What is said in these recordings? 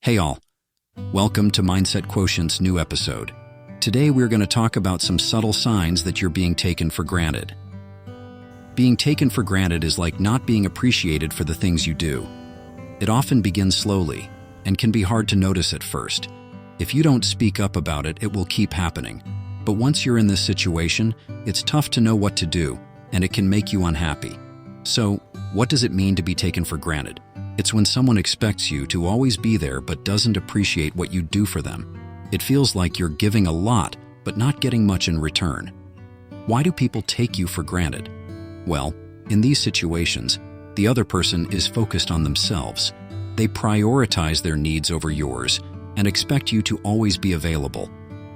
Hey all, welcome to Mindset Quotient's new episode. Today we're going to talk about some subtle signs that you're being taken for granted. Being taken for granted is like not being appreciated for the things you do. It often begins slowly and can be hard to notice at first. If you don't speak up about it, it will keep happening. But once you're in this situation, it's tough to know what to do, and it can make you unhappy. So, what does it mean to be taken for granted? It's when someone expects you to always be there but doesn't appreciate what you do for them. It feels like you're giving a lot but not getting much in return. Why do people take you for granted? Well, in these situations, the other person is focused on themselves. They prioritize their needs over yours and expect you to always be available.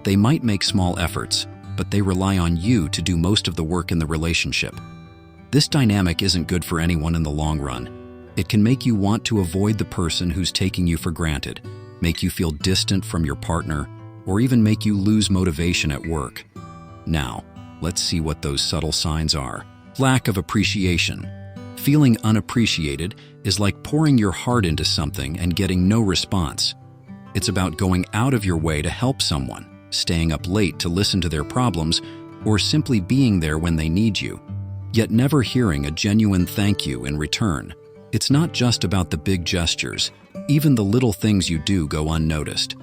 They might make small efforts, but they rely on you to do most of the work in the relationship. This dynamic isn't good for anyone in the long run. It can make you want to avoid the person who's taking you for granted, make you feel distant from your partner, or even make you lose motivation at work. Now, let's see what those subtle signs are. Lack of appreciation. Feeling unappreciated is like pouring your heart into something and getting no response. It's about going out of your way to help someone, staying up late to listen to their problems, or simply being there when they need you, yet never hearing a genuine thank you in return. It's not just about the big gestures. Even the little things you do go unnoticed.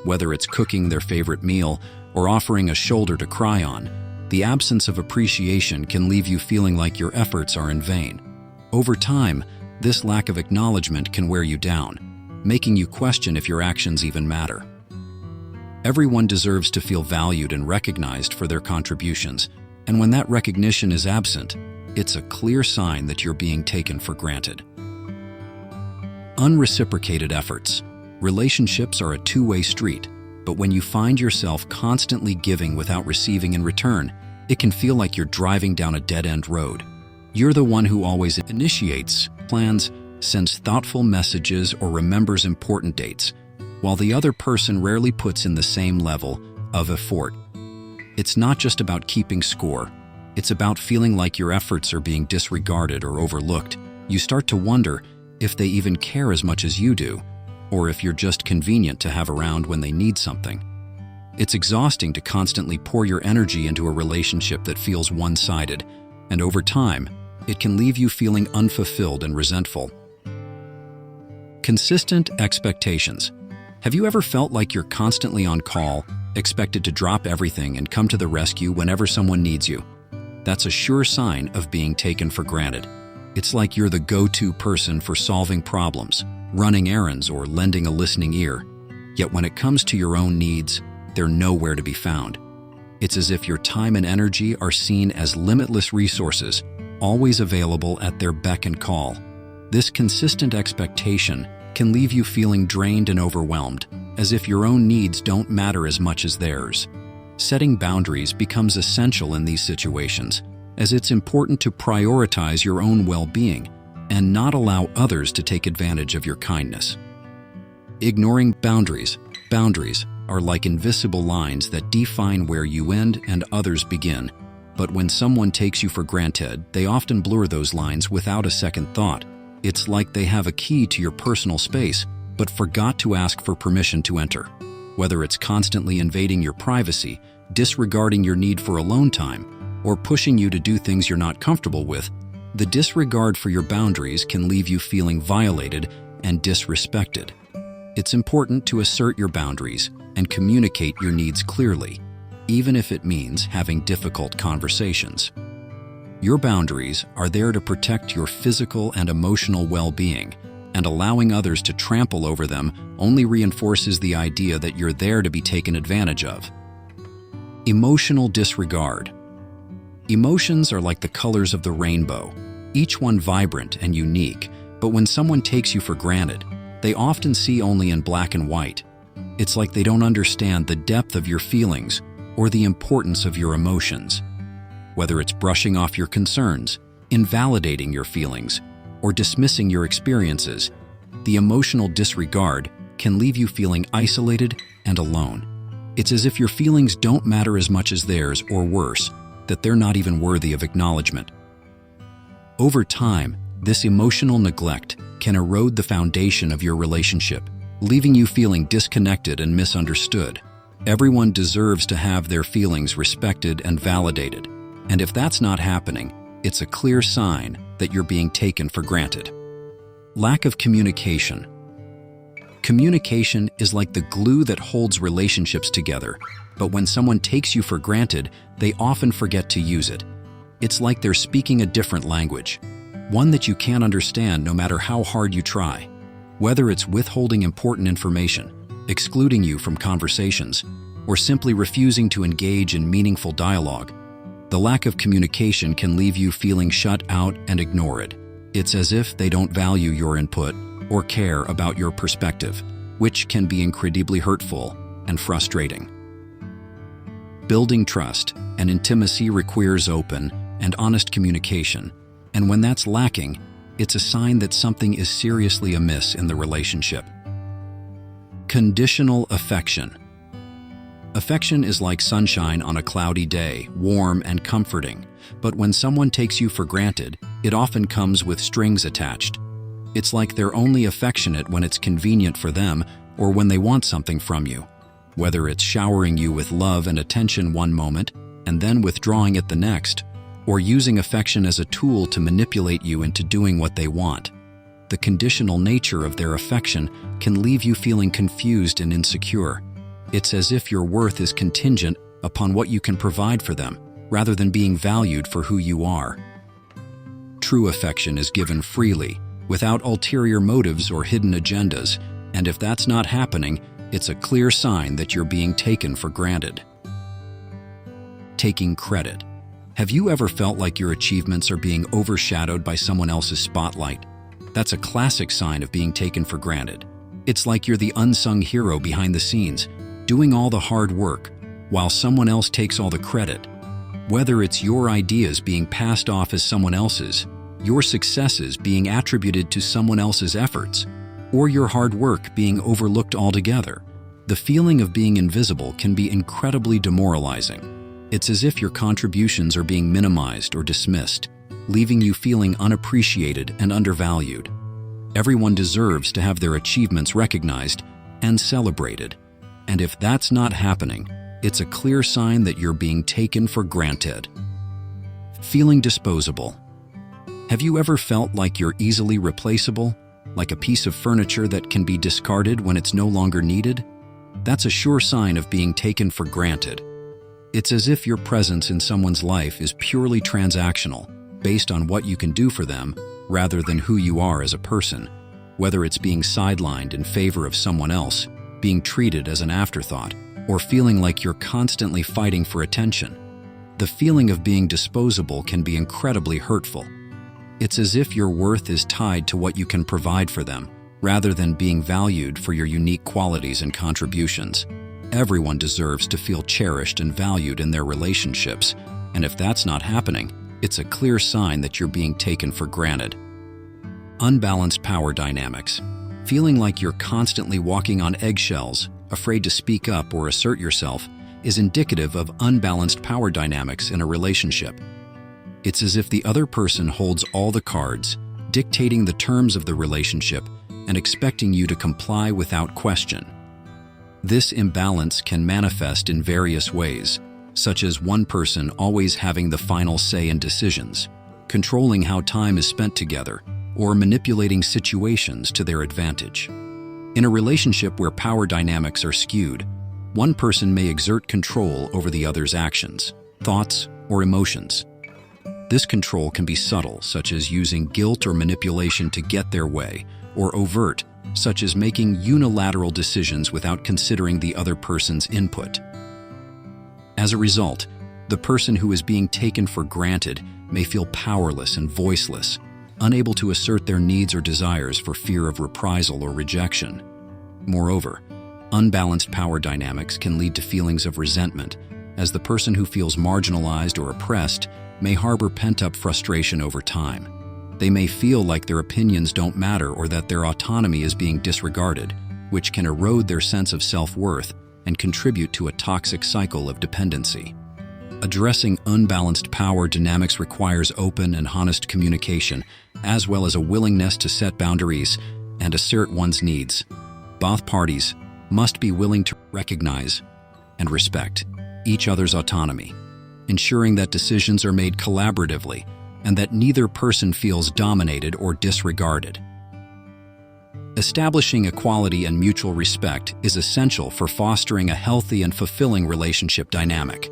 Whether it's cooking their favorite meal or offering a shoulder to cry on, the absence of appreciation can leave you feeling like your efforts are in vain. Over time, this lack of acknowledgement can wear you down, making you question if your actions even matter. Everyone deserves to feel valued and recognized for their contributions, and when that recognition is absent, it's a clear sign that you're being taken for granted. Unreciprocated efforts. Relationships are a two-way street, but when you find yourself constantly giving without receiving in return, it can feel like you're driving down a dead-end road. You're the one who always initiates, plans, sends thoughtful messages, or remembers important dates, while the other person rarely puts in the same level of effort. It's not just about keeping score. It's about feeling like your efforts are being disregarded or overlooked. You start to wonder if they even care as much as you do, or if you're just convenient to have around when they need something. It's exhausting to constantly pour your energy into a relationship that feels one-sided, and over time, it can leave you feeling unfulfilled and resentful. Consistent expectations. Have you ever felt like you're constantly on call, expected to drop everything and come to the rescue whenever someone needs you? That's a sure sign of being taken for granted. It's like you're the go-to person for solving problems, running errands, or lending a listening ear. Yet when it comes to your own needs, they're nowhere to be found. It's as if your time and energy are seen as limitless resources, always available at their beck and call. This consistent expectation can leave you feeling drained and overwhelmed, as if your own needs don't matter as much as theirs. Setting boundaries becomes essential in these situations, as it's important to prioritize your own well-being and not allow others to take advantage of your kindness. Ignoring boundaries. Boundaries are like invisible lines that define where you end and others begin. But when someone takes you for granted, they often blur those lines without a second thought. It's like they have a key to your personal space, but forgot to ask for permission to enter. Whether it's constantly invading your privacy, disregarding your need for alone time, or pushing you to do things you're not comfortable with, the disregard for your boundaries can leave you feeling violated and disrespected. It's important to assert your boundaries and communicate your needs clearly, even if it means having difficult conversations. Your boundaries are there to protect your physical and emotional well-being, and allowing others to trample over them only reinforces the idea that you're there to be taken advantage of. Emotional disregard. Emotions are like the colors of the rainbow, each one vibrant and unique, but when someone takes you for granted, they often see only in black and white. It's like they don't understand the depth of your feelings or the importance of your emotions. Whether it's brushing off your concerns, invalidating your feelings, or dismissing your experiences, the emotional disregard can leave you feeling isolated and alone. It's as if your feelings don't matter as much as theirs, or worse, that they're not even worthy of acknowledgement. Over time, this emotional neglect can erode the foundation of your relationship, leaving you feeling disconnected and misunderstood. Everyone deserves to have their feelings respected and validated, and if that's not happening, it's a clear sign that you're being taken for granted. Lack of communication. Communication is like the glue that holds relationships together, but when someone takes you for granted, they often forget to use it. It's like they're speaking a different language, one that you can't understand no matter how hard you try. Whether it's withholding important information, excluding you from conversations, or simply refusing to engage in meaningful dialogue, the lack of communication can leave you feeling shut out and ignored. It's as if they don't value your input or care about your perspective, which can be incredibly hurtful and frustrating. Building trust and intimacy requires open and honest communication, and when that's lacking, it's a sign that something is seriously amiss in the relationship. Conditional affection. Affection is like sunshine on a cloudy day, warm and comforting, but when someone takes you for granted, it often comes with strings attached. It's like they're only affectionate when it's convenient for them or when they want something from you. Whether it's showering you with love and attention one moment and then withdrawing it the next, or using affection as a tool to manipulate you into doing what they want. The conditional nature of their affection can leave you feeling confused and insecure. It's as if your worth is contingent upon what you can provide for them, rather than being valued for who you are. True affection is given freely, without ulterior motives or hidden agendas, and if that's not happening, it's a clear sign that you're being taken for granted. Taking credit. Have you ever felt like your achievements are being overshadowed by someone else's spotlight? That's a classic sign of being taken for granted. It's like you're the unsung hero behind the scenes, doing all the hard work, while someone else takes all the credit. Whether it's your ideas being passed off as someone else's, your successes being attributed to someone else's efforts, or your hard work being overlooked altogether, the feeling of being invisible can be incredibly demoralizing. It's as if your contributions are being minimized or dismissed, leaving you feeling unappreciated and undervalued. Everyone deserves to have their achievements recognized and celebrated, and if that's not happening, it's a clear sign that you're being taken for granted. Feeling disposable. Have you ever felt like you're easily replaceable, like a piece of furniture that can be discarded when it's no longer needed? That's a sure sign of being taken for granted. It's as if your presence in someone's life is purely transactional, based on what you can do for them, rather than who you are as a person. Whether it's being sidelined in favor of someone else, being treated as an afterthought, or feeling like you're constantly fighting for attention. The feeling of being disposable can be incredibly hurtful. It's as if your worth is tied to what you can provide for them, rather than being valued for your unique qualities and contributions. Everyone deserves to feel cherished and valued in their relationships, and if that's not happening, it's a clear sign that you're being taken for granted. Unbalanced power dynamics. Feeling like you're constantly walking on eggshells, afraid to speak up or assert yourself, is indicative of unbalanced power dynamics in a relationship. It's as if the other person holds all the cards, dictating the terms of the relationship and expecting you to comply without question. This imbalance can manifest in various ways, such as one person always having the final say in decisions, controlling how time is spent together, or manipulating situations to their advantage. In a relationship where power dynamics are skewed, one person may exert control over the other's actions, thoughts, or emotions. This control can be subtle, such as using guilt or manipulation to get their way, or overt, such as making unilateral decisions without considering the other person's input. As a result, the person who is being taken for granted may feel powerless and voiceless, unable to assert their needs or desires for fear of reprisal or rejection. Moreover, unbalanced power dynamics can lead to feelings of resentment, as the person who feels marginalized or oppressed may harbor pent-up frustration over time. They may feel like their opinions don't matter or that their autonomy is being disregarded, which can erode their sense of self-worth and contribute to a toxic cycle of dependency. Addressing unbalanced power dynamics requires open and honest communication, as well as a willingness to set boundaries and assert one's needs. Both parties must be willing to recognize and respect each other's autonomy, ensuring that decisions are made collaboratively and that neither person feels dominated or disregarded. Establishing equality and mutual respect is essential for fostering a healthy and fulfilling relationship dynamic.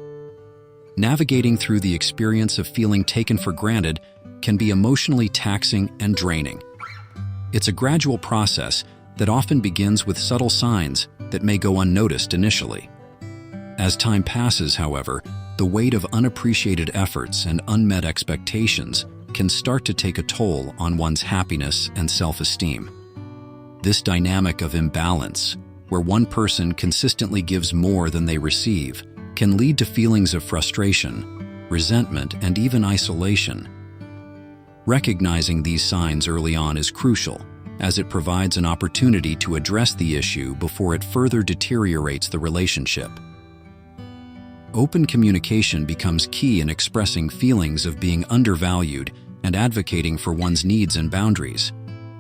Navigating through the experience of feeling taken for granted can be emotionally taxing and draining. It's a gradual process that often begins with subtle signs that may go unnoticed initially. As time passes, however, the weight of unappreciated efforts and unmet expectations can start to take a toll on one's happiness and self-esteem. This dynamic of imbalance, where one person consistently gives more than they receive, can lead to feelings of frustration, resentment, and even isolation. Recognizing these signs early on is crucial, as it provides an opportunity to address the issue before it further deteriorates the relationship. Open communication becomes key in expressing feelings of being undervalued and advocating for one's needs and boundaries.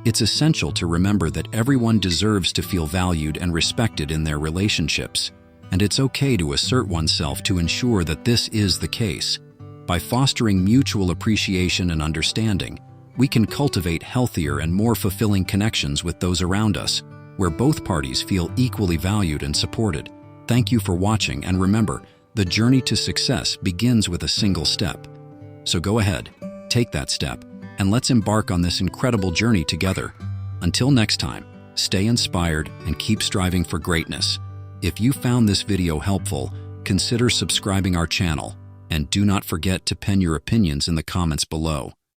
It's essential to remember that everyone deserves to feel valued and respected in their relationships, and it's okay to assert oneself to ensure that this is the case. By fostering mutual appreciation and understanding, we can cultivate healthier and more fulfilling connections with those around us, where both parties feel equally valued and supported. Thank you for watching, and remember, the journey to success begins with a single step. So go ahead, take that step, and let's embark on this incredible journey together. Until next time, stay inspired and keep striving for greatness. If you found this video helpful, consider subscribing our channel, and do not forget to pen your opinions in the comments below.